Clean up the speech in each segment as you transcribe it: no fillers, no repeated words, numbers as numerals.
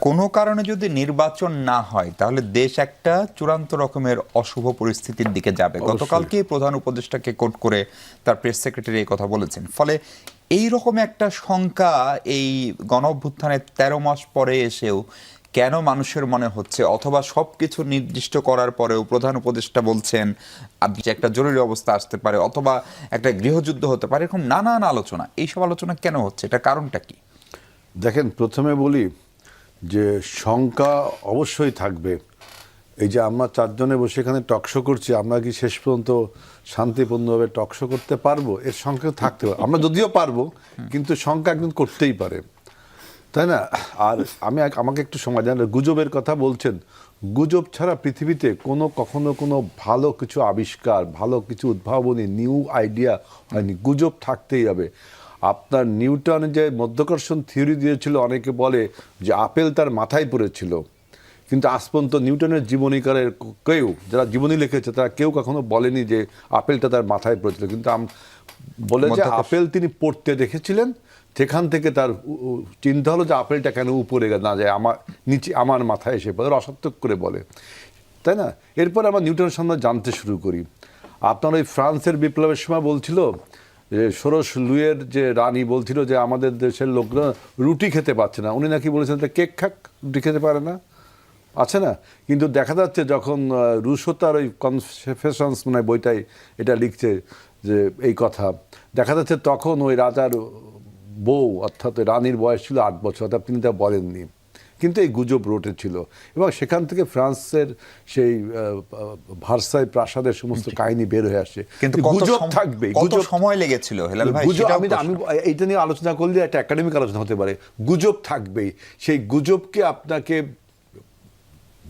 কোনো কারণে যদি নির্বাচন না হয় তাহলে দেশ একটা চূড়ান্ত রকমের অশুভ পরিস্থিতির দিকে যাবে। গতকালকে প্রধান উপদেষ্টাকে কোট করে তার প্রেস সেক্রেটারি এই কথা বলেছেন। ফলে এই রকম একটা শঙ্কা এই গণ অভ্যুত্থানের 13 মাস পরে এসেও কেন মানুষের মনে হচ্ছে, অথবা সবকিছু নির্দিষ্ট করার পরেও প্রধান উপদেষ্টা বলছেন যে একটা জরুরি অবস্থা আসতে পারে অথবা একটা গৃহযুদ্ধ হতে পারে, এরকম নানান আলোচনা, এইসব আলোচনা কেন হচ্ছে, এটা কারণটা কি? দেখেন, প্রথমে বলি যে শঙ্কা অবশ্যই থাকবে। এই যে আমরা চারজনে বসে এখানে টকশো করছি, আমরা কি শেষ পর্যন্ত শান্তিপূর্ণভাবে টকশো করতে পারবো? এর শঙ্কা থাকতে পারে। আমরা যদিও পারবো, কিন্তু শঙ্কা একদিন করতেই পারে, তাই না? আর আমাকে একটু সময় দেন। গুজবের কথা বলছেন, গুজব ছাড়া পৃথিবীতে কখনো কোনো ভালো কিছু আবিষ্কার, ভালো কিছু উদ্ভাবনী, নিউ আইডিয়া হয়নি। গুজব থাকতেই হবে। আপনার নিউটন যে মধ্যাকর্ষণ থিওরি দিয়েছিল, অনেকে বলে যে আপেল তার মাথায় পড়েছিল, কিন্তু আজ পর্যন্ত নিউটনের জীবনীকারের কেউ, যারা জীবনী লিখেছে, তারা কেউ কখনো বলেনি যে আপেলটা তার মাথায় পড়েছিল। কিন্তু বলে যে আপেল তিনি পড়তে দেখেছিলেন, সেখান থেকে তার চিন্তা হলো যে আপেলটা কেন উপরে না যায়, আমার মাথায় এসে পড়ে, অসার্থক করে বলে, তাই না? এরপর আমরা নিউটনের সামনে জানতে শুরু করি। আপনার ওই ফ্রান্সের বিপ্লবের সময় বলছিল যে ষোড়শ লুইয়ের যে রানী বলছিল যে আমাদের দেশের লোকরা রুটি খেতে পারছে না, উনি নাকি বলেছেন কেক খাক, রুটি খেতে পারে না, আছে না? কিন্তু দেখা যাচ্ছে যখন রুশো তার ওই কনফেশনস মানে বইটাই এটা লিখছে যে এই কথা, দেখা যাচ্ছে তখন ওই রাজার বউ অর্থাৎ রানীর বয়স ছিল 8 বছর, অর্থাৎ তিনি তা বলেননি, কিন্তু এই গুজব রটেছিল। এবং সেখান থেকে ফ্রান্সের সেই ভার্সাই প্রাসাদের সমস্ত কাহিনী বের হয়ে আসে। কিন্তু গুজব থাকবে। কত সময় লেগেছিল হেলাল ভাই? আমি এইটা নিয়ে আলোচনা করলে একটা একাডেমিক আলোচনা হতে পারে। গুজব থাকবেই। সেই গুজবকে আপনাকে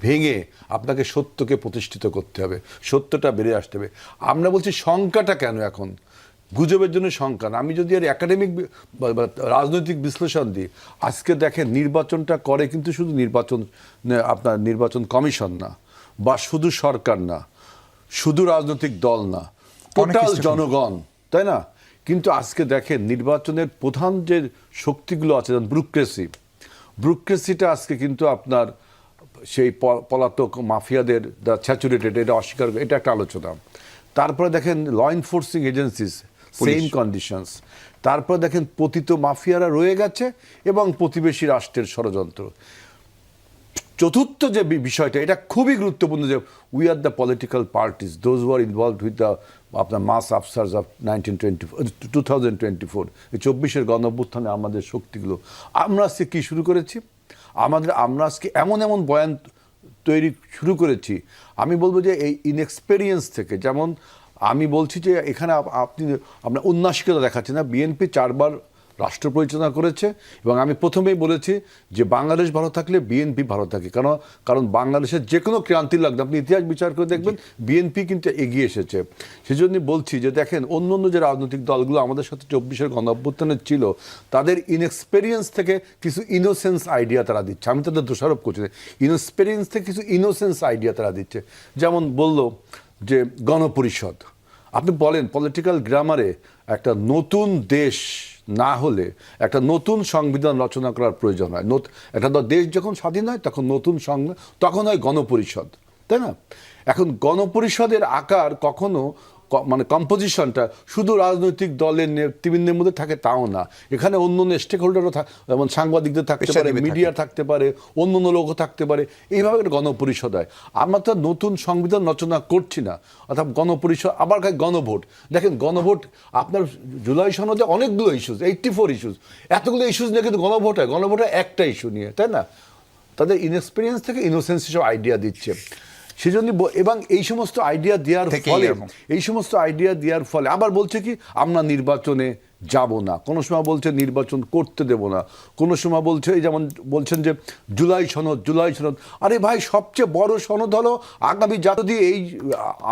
ভেঙে আপনাকে সত্যকে প্রতিষ্ঠিত করতে হবে, সত্যটা বেরিয়ে আসতে হবে। আমরা বলছি শঙ্কাটা কেন এখন? গুজবের জন্য শঙ্কা না। আমি যদি আর একাডেমিক রাজনৈতিক বিশ্লেষণ দিই, আজকে দেখেন নির্বাচনটা করে কিন্তু শুধু আপনার নির্বাচন কমিশন না, বা শুধু সরকার না, শুধু রাজনৈতিক দল না, টোটাল জনগণ, তাই না? কিন্তু আজকে দেখেন নির্বাচনের প্রধান যে শক্তিগুলো আছে, যেমন ব্যুরোক্রেসিটা আজকে কিন্তু আপনার সেই পলাতক মাফিয়াদের স্যাচুরেটেড, এটা অস্বীকার, এটা একটা আলোচনা। তারপরে দেখেন law enforcing agencies, same conditions. তারপরে দেখেন পতিত মাফিয়ারা রয়ে গেছে এবং প্রতিবেশী রাষ্ট্রের ষড়যন্ত্র। চতুর্থ যে বিষয়টা, এটা খুবই গুরুত্বপূর্ণ, যে we are the political parties those who R involved with the আপনার মাস আফসার্স অফ 2024 এই 24-এর গণ অভ্যুত্থানে আমাদের শক্তিগুলো। আমরা আজকে কী শুরু করেছি? আমরা আজকে এমন বয়ান তৈরি শুরু করেছি, আমি বলবো যে এই ইনএক্সপেরিয়েন্স থেকে। যেমন আমি বলছি যে এখানে আপনার উন্নাসিকতা দেখাচ্ছে না। বিএনপি 4 বার রাষ্ট্র পরিচালনা করেছে, এবং আমি প্রথমেই বলেছি যে বাংলাদেশ ভালো থাকলে বিএনপি ভালো থাকে। কারণ বাংলাদেশের যে কোনো ক্রান্তি লাগবে, আপনি ইতিহাস বিচার করে দেখবেন, বিএনপি কিন্তু এগিয়ে এসেছে। সেজন্য বলছি যে দেখেন অন্য যে রাজনৈতিক দলগুলো আমাদের সাথে 24-এর গণ অভ্যুত্থানে ছিল, তাদের ইনএক্সপেরিয়েন্স থেকে কিছু ইনোসেন্স আইডিয়া তারা দিচ্ছে। আমি তাদের দোষারোপ করছি না, ইনএক্সপেরিয়েন্স থেকে কিছু ইনোসেন্স আইডিয়া তারা দিচ্ছে। যেমন বলল যে গণপরিষদ, আপনি বলেন পলিটিক্যাল গ্রামারে একটা নতুন দেশ না হলে একটা নতুন সংবিধান রচনা করার প্রয়োজন হয়। একটা দেশ যখন স্বাধীন হয় তখন নতুন তখন হয় গণপরিষদ, তাই না? এখন গণপরিষদের আকার কখনো মানে কম্পোজিশনটা শুধু রাজনৈতিক দলের নেতৃবৃন্দের মধ্যে থাকে তাও না, এখানে অন্য স্টেক হোল্ডারও যেমন সাংবাদিকদের থাকতে পারে, মিডিয়া থাকতে পারে, অন্য লোকও থাকতে পারে। এইভাবে একটা গণপরিষদ হয়। আমরা তো নতুন সংবিধান রচনা করছি না, অর্থাৎ গণপরিষদ। আবার গণভোট, দেখেন গণভোট আপনার জুলাই সনদে অনেকগুলো ইস্যুস, 84 ইস্যুস, এতগুলো ইস্যুস নিয়ে কিন্তু গণভোট হয় একটা ইস্যু নিয়ে, তাই না? তাদের ইনএক্সপিরিয়েন্স থেকে ইনোসেন্স হিসেবে আইডিয়া দিচ্ছে। সেজন্য এবং এই সমস্ত আইডিয়া দেওয়ার ফলে আবার বলছে কি আমরা নির্বাচনে যাব না, কোনো সময় বলছে নির্বাচন করতে দেব না, কোনো সময় বলছে এই যেমন বলছেন যে জুলাই সনদ। আরে ভাই, সবচেয়ে বড় সনদ হলো আগামী জাতীয়। এই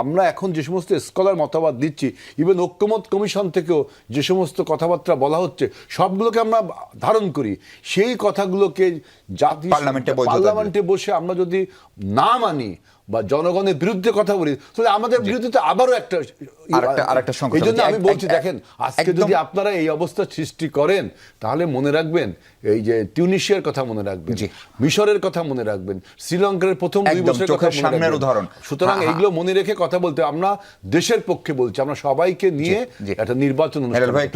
আমরা এখন যে সমস্ত স্কলার মতামত দিচ্ছি, ইভেন ঐক্যমত কমিশন থেকেও যে সমস্ত কথাবার্তা বলা হচ্ছে, সবগুলোকে আমরা ধারণ করি। সেই কথাগুলোকে জাতীয় পার্লামেন্টে বসে আমরা যদি না মানি, বা জনগণের বিরুদ্ধে কথা বলি, তাহলে আমাদের বিরুদ্ধে তো আবারও একটা আরেকটা সংকট এই জন্য হচ্ছে। আমি বলছি, দেখেন আজকে একদম- যদি আপনারা এই অবস্থা সৃষ্টি করেন, তাহলে মনে রাখবেন এই যে টিউনিশিয়ার কথা মনে রাখবেন, জি। মিশরের কথা মনে রাখবেন, শ্রীলঙ্কার প্রথম 2 একদম বছরের কথা চোখের মনে সামনের রাখবেন। উদাহরণ। সুতরাং হ্যাঁ, এইগুলো মনে রেখে কথা বলতে, আমরা দেশের পক্ষে বলছি, আমরা সবাইকে নিয়ে জি। একটা নির্বাচন হেলাল অনুষ্ঠান ভাই, করতে